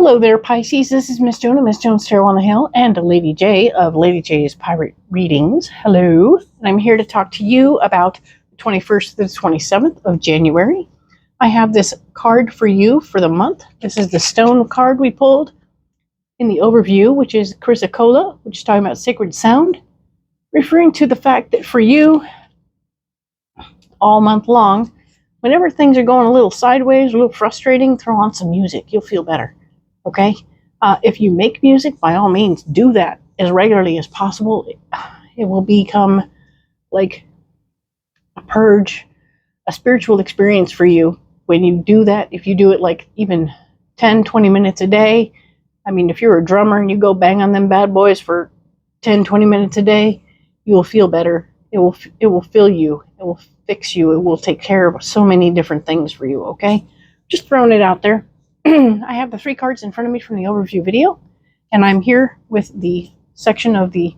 Hello there, Pisces. This is Miss Joan of Miss Joan's Tarot on the Hill and Lady J of Lady J's Pirate Readings. Hello. And I'm here to talk to you about the 21st to the 27th of January. I have this card for you for the month. This is the stone card we pulled in the overview, which is Chrysocolla, which is talking about sacred sound, referring to the fact that for you, all month long, whenever things are going a little sideways, a little frustrating, throw on some music. You'll feel better. Okay? If you make music, by all means, do that as regularly as possible. It will become like a purge, a spiritual experience for you when you do that. If you do it like even 10, 20 minutes a day, I mean, if you're a drummer and you go bang on them bad boys for 10, 20 minutes a day, you will feel better. It will fill you. It will fix you. It will take care of so many different things for you, okay? Just throwing it out there. I have the 3 cards in front of me from the overview video, and I'm here with the section of the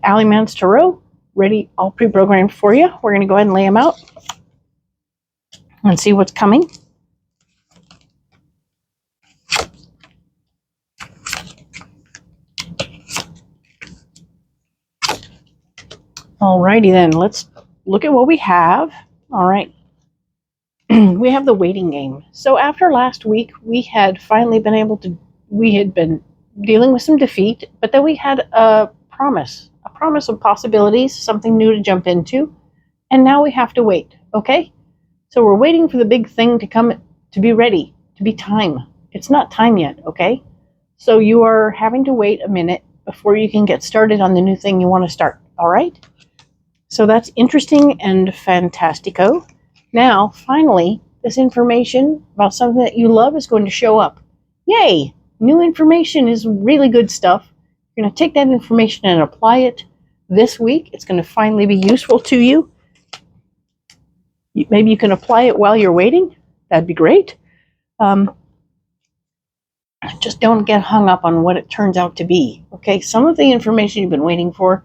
Alleyman's Tarot, ready, all pre-programmed for you. We're going to go ahead and lay them out and see what's coming. Alrighty then, let's look at what we have. All right. We have the waiting game. So after last week, we had finally been able to, we had been dealing with some defeat, but then we had a promise of possibilities, something new to jump into, and now we have to wait, okay? So we're waiting for the big thing to come, to be ready, to be time. It's not time yet, okay? So you are having to wait a minute before you can get started on the new thing you want to start, all right? So that's interesting and fantastico. Now, finally, this information about something that you love is going to show up. Yay! New information is really good stuff. You're going to take that information and apply it this week. It's going to finally be useful to you. Maybe you can apply it while you're waiting. That'd be great. Just don't get hung up on what it turns out to be. Okay, some of the information you've been waiting for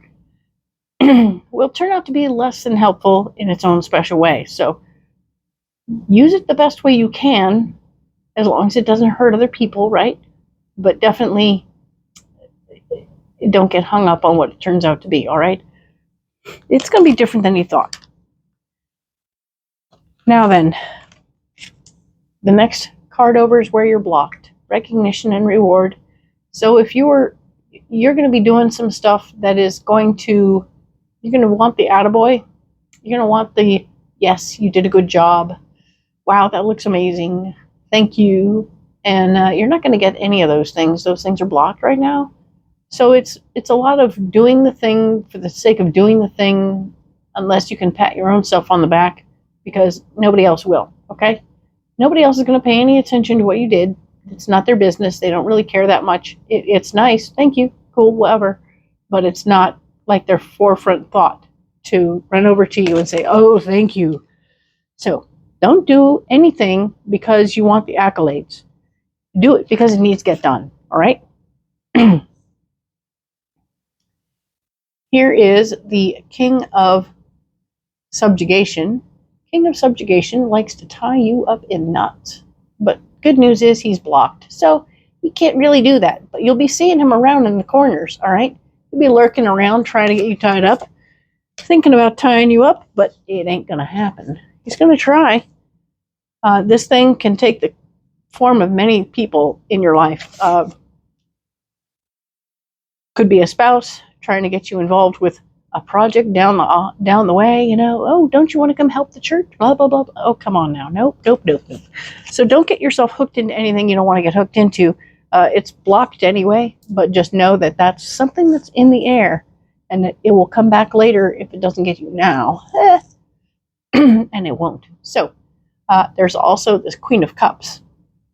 will turn out to be less than helpful in its own special way. So use it the best way you can, as long as it doesn't hurt other people, right? But definitely don't get hung up on what it turns out to be, all right? It's going to be different than you thought. Now then, the next card over is where you're blocked. Recognition and reward. So if you're going to be doing some stuff that is going to, you're going to want the attaboy. You're going to want the, yes, you did a good job. Wow, that looks amazing. Thank you. And you're not going to get any of those things. Those things are blocked right now. So it's a lot of doing the thing for the sake of doing the thing, unless you can pat your own self on the back, because nobody else will, okay? Nobody else is going to pay any attention to what you did. It's not their business. They don't really care that much. It's nice. Thank you. Cool, whatever. But it's not like their forefront thought to run over to you and say, oh, thank you. So don't do anything because you want the accolades. Do it because it needs to get done, all right? Here is the King of Subjugation. King of Subjugation likes to tie you up in knots. But good news is he's blocked, so he can't really do that. But you'll be seeing him around in the corners, all right? He'll be lurking around trying to get you tied up, thinking about tying you up, but it ain't going to happen. He's going to try. This thing can take the form of many people in your life. Could be a spouse trying to get you involved with a project down the way, you know. Oh, don't you want to come help the church? Blah, blah, blah. Oh, come on now. Nope. So don't get yourself hooked into anything you don't want to get hooked into. It's blocked anyway, but just know that that's something that's in the air, and it will come back later if it doesn't get you now. And it won't. So there's also this Queen of Cups.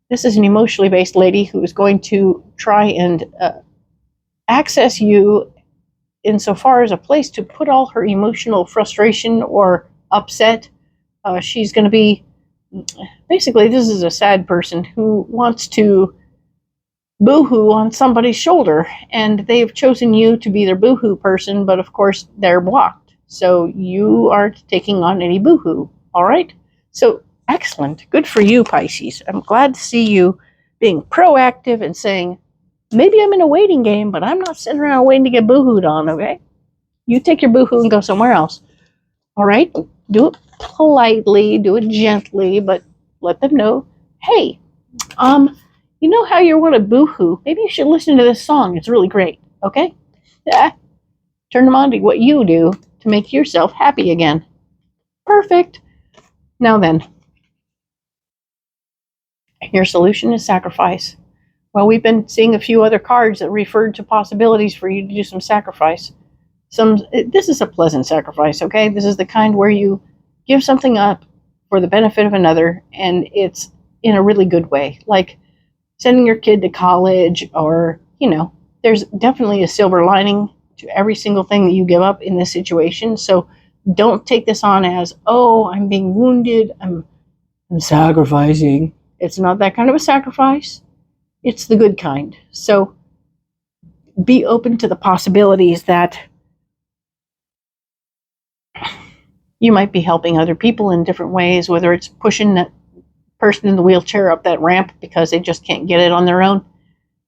This is an emotionally based lady who is going to try and access you insofar as a place to put all her emotional frustration or upset. She's going to be, basically, this is a sad person who wants to boo-hoo on somebody's shoulder, and they've chosen you to be their boo-hoo person, but of course they're blocked. So you aren't taking on any boo-hoo, all right? So excellent. Good for you, Pisces. I'm glad to see you being proactive and saying, maybe I'm in a waiting game, but I'm not sitting around waiting to get boohooed on, okay? You take your boohoo and go somewhere else. All right? Do it politely, do it gently, but let them know, hey, you know how you want to boohoo? Maybe you should listen to this song. It's really great, okay? Yeah. Turn them on to what you do to make yourself happy again. Perfect. Now then, your solution is sacrifice. Well, we've been seeing a few other cards that referred to possibilities for you to do some sacrifice. This is a pleasant sacrifice, okay? This is the kind where you give something up for the benefit of another, and it's in a really good way. Like sending your kid to college, or, there's definitely a silver lining to every single thing that you give up in this situation. So don't take this on as, oh, I'm being wounded, I'm sacrificing. It's not that kind of a sacrifice. It's the good kind. So be open to the possibilities that you might be helping other people in different ways, whether it's pushing that person in the wheelchair up that ramp because they just can't get it on their own.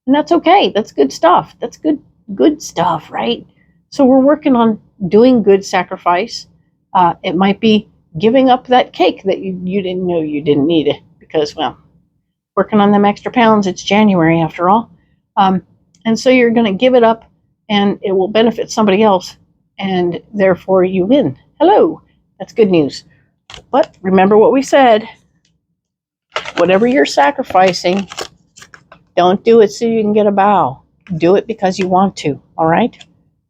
And that's okay. That's good stuff. That's good stuff, right? So we're working on doing good sacrifice. It might be giving up that cake that you didn't know you didn't need it because, well, working on them extra pounds. It's January after all. And so you're going to give it up and it will benefit somebody else. And therefore you win. Hello. That's good news. But remember what we said. Whatever you're sacrificing, don't do it so you can get a bow. Do it because you want to. All right?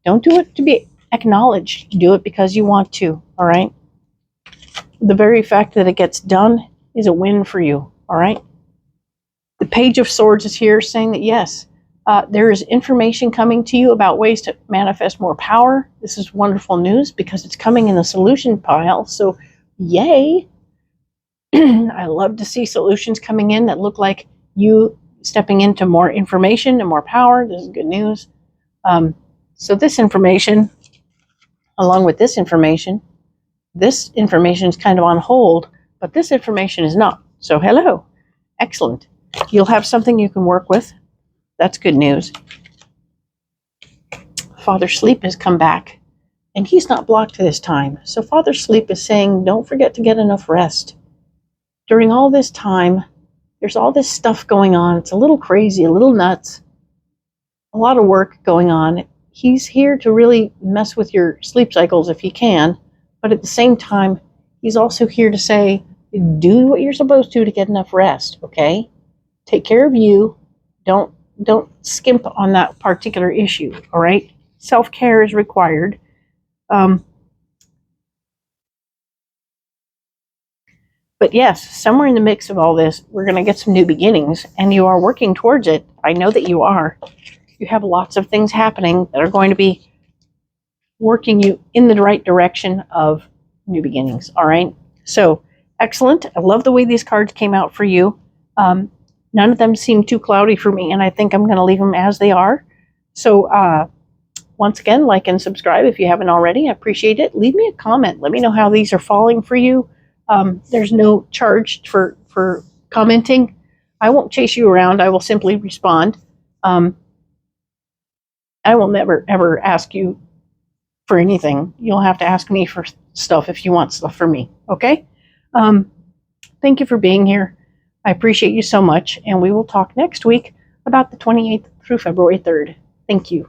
Don't do it to be acknowledged. Do it because you want to. All right? The very fact that it gets done is a win for you. All right? The Page of Swords is here saying that yes, there is information coming to you about ways to manifest more power. This is wonderful news because it's coming in the solution pile. So, yay. I love to see solutions coming in that look like you stepping into more information and more power. This is good news. So this information, along with this information is kind of on hold, but this information is not. So hello. Excellent. You'll have something you can work with. That's good news. Father Sleep has come back, and he's not blocked this time. So Father Sleep is saying, don't forget to get enough rest. During all this time, there's all this stuff going on. It's a little crazy, a little nuts, a lot of work going on. He's here to really mess with your sleep cycles if he can, but at the same time, he's also here to say, do what you're supposed to get enough rest, okay? Take care of you. Don't skimp on that particular issue, all right? Self-care is required. But yes, somewhere in the mix of all this, we're going to get some new beginnings, and you are working towards it. I know that you are. You have lots of things happening that are going to be working you in the right direction of new beginnings, all right? So, excellent. I love the way these cards came out for you. None of them seem too cloudy for me, and I think I'm going to leave them as they are. So, once again, like and subscribe if you haven't already. I appreciate it. Leave me a comment. Let me know how these are falling for you. There's no charge for commenting. I won't chase you around. I will simply respond. I will never, ever ask you for anything. You'll have to ask me for stuff if you want stuff for me, okay? Thank you for being here. I appreciate you so much, and we will talk next week about the 28th through February 3rd. Thank you.